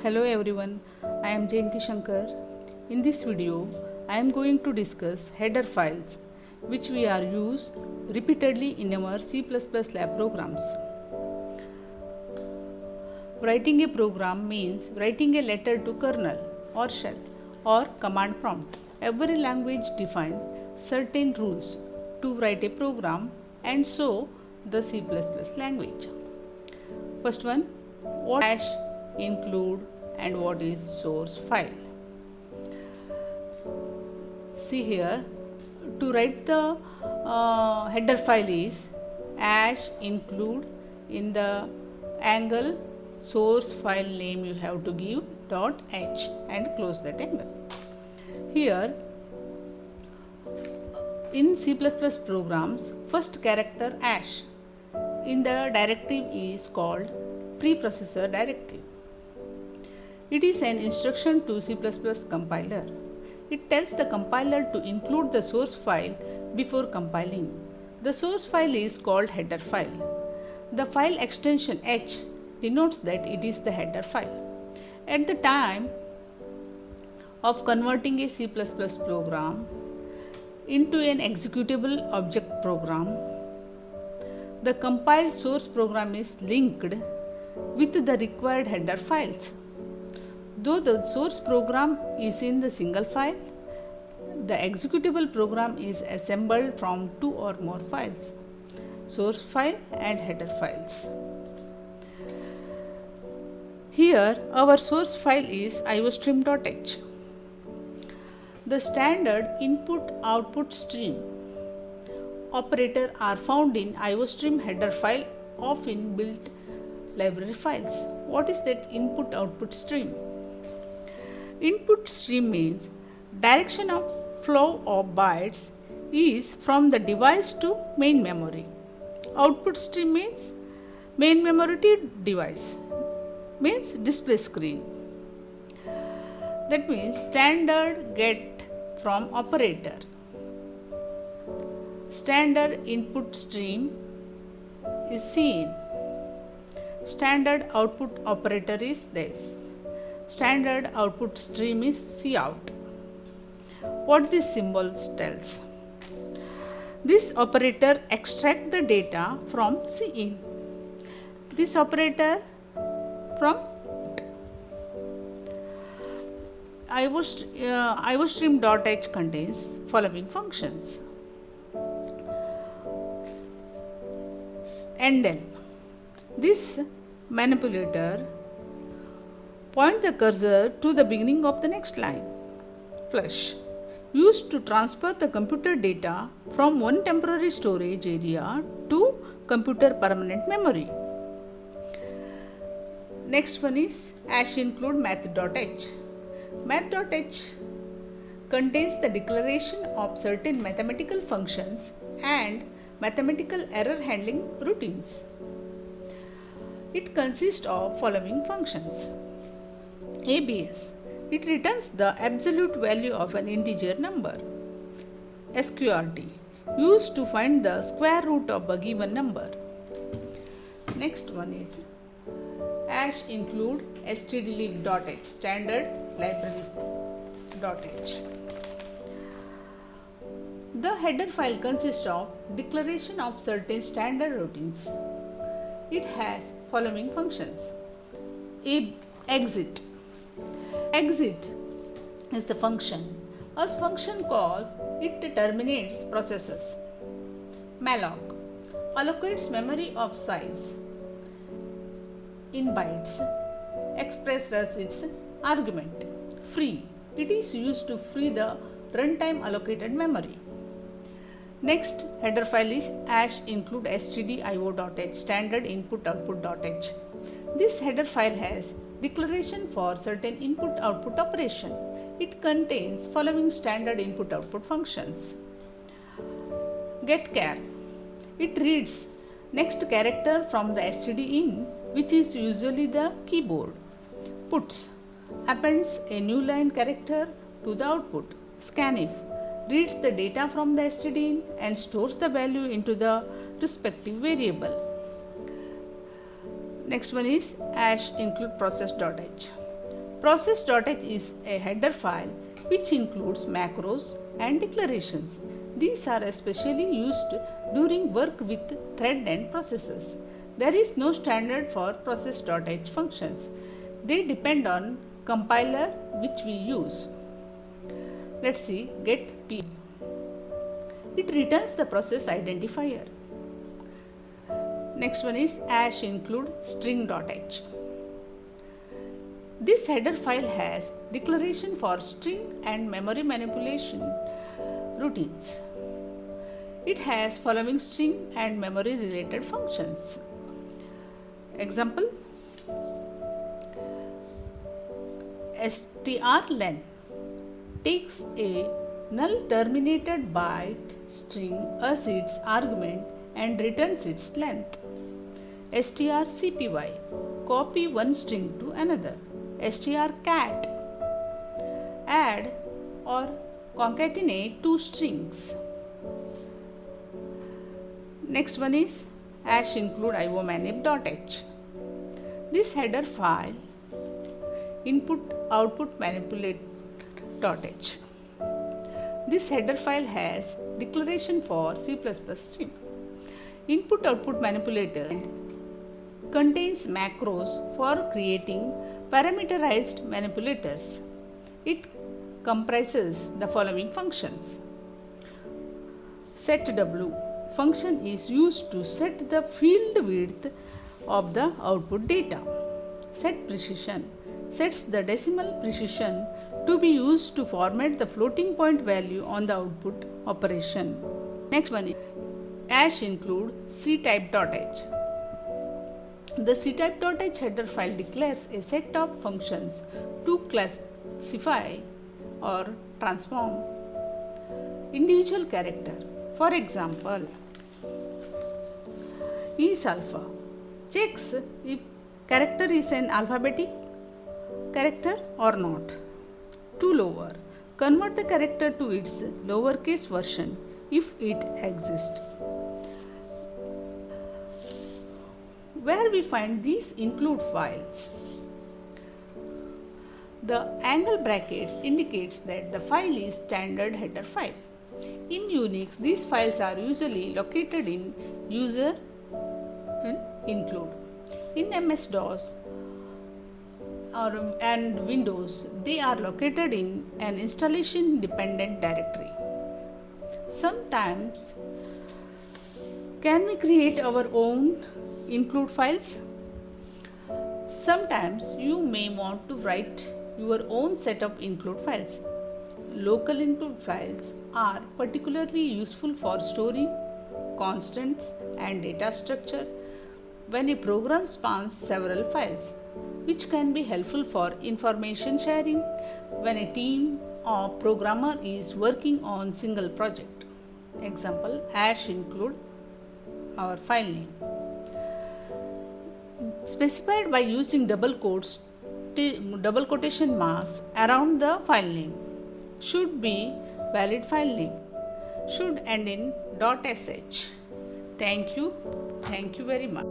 Hello everyone, I am Jayanti Shankar. In this video, I am going to discuss header files which we are used repeatedly in our C++ lab programs. Writing a program means writing a letter to kernel or shell or command prompt. Every language defines certain rules to write a program, and so the C++ language. First one, what hash include and what is source file. See here, to write the header file is hash include, in the angle source file name you have to give .h and close that angle. Here in C++ programs, first character hash in the directive is called preprocessor directive. It is an instruction to C++ compiler. It tells the compiler to include the source file before compiling. The source file is called header file. The file extension h denotes that it is the header file. At the time of converting a C++ program into an executable object program, the compiled source program is linked with the required header files. Though the source program is in the single file, the executable program is assembled from two or more files, source file and header files. Here our source file is iostream.h. The standard input-output stream operator are found in iostream header file of inbuilt library files. What is that input-output stream? Input stream means direction of flow of bytes is from the device to main memory. Output stream means main memory to device, means display screen. That means standard get from operator. Standard input stream is seen. Standard output operator is this. Standard output stream is cout. What this symbol tells? This operator extract the data from cin. This operator from iostream.h contains following functions. Endl. This manipulator point the cursor to the beginning of the next line. Flush, used to transfer the computer data from one temporary storage area to computer permanent memory. Next one is hash include math.h. Math.h contains the declaration of certain mathematical functions and mathematical error handling routines. It consists of following functions. ABS, it returns the absolute value of an integer number. SQRT, used to find the square root of a given number. Next one is hash include stdlib.h, standard library.h. The header file consists of declaration of certain standard routines. It has following functions. Exit. Exit is the function. As function calls, it terminates processes. Malloc allocates memory of size in bytes expressed as its argument. Free, it is used to free the runtime allocated memory. Next header file is hash include stdio.h, standard input-output.h. This header file has declaration for certain input-output operation. It contains following standard input-output functions. Getchar, it reads next character from the stdin, which is usually the keyboard. Puts, appends a new line character to the output. Scanf, reads the data from the stdin and stores the value into the respective variable. Next one is hash include process.h. Process.h is a header file which includes macros and declarations. These are especially used during work with thread and processes. There is no standard for process.h functions. They depend on compiler which we use. Let's see get p. It returns the process identifier. Next one is #include string.h. This header file has declaration for string and memory manipulation routines. It has following string and memory related functions. Example: strlen takes a null terminated byte string as its argument and returns its length. strcpy copy one string to another. strcat add or concatenate two strings. Next one is #include iomanip.h. This header file input output manipulate.h. This header file has declaration for C++ string. Input output manipulator contains macros for creating parameterized manipulators. It comprises the following functions. setW function is used to set the field width of the output data. setPrecision sets the decimal precision to be used to format the floating point value on the output operation. Next one is #include ctype.h. The ctype.h header file declares a set of functions to classify or transform individual character. For example, isAlpha checks if character is an alphabetic character or not. toLower convert the character to its lowercase version if it exists. Where we find these include files. The angle brackets indicates that the file is standard header file. In Unix, these files are usually located in user include. In MS-DOS and Windows, they are located in an installation dependent directory. Sometimes, can we create our own include files? Sometimes you may want to write your own set of include files. Local include files are particularly useful for storing constants and data structure when a program spans several files, which can be helpful for information sharing when a team or programmer is working on single project. Example: #include our file name. Specified by using double quotation marks around the file name. Should be valid file name. Should end in .sh. Thank you very much.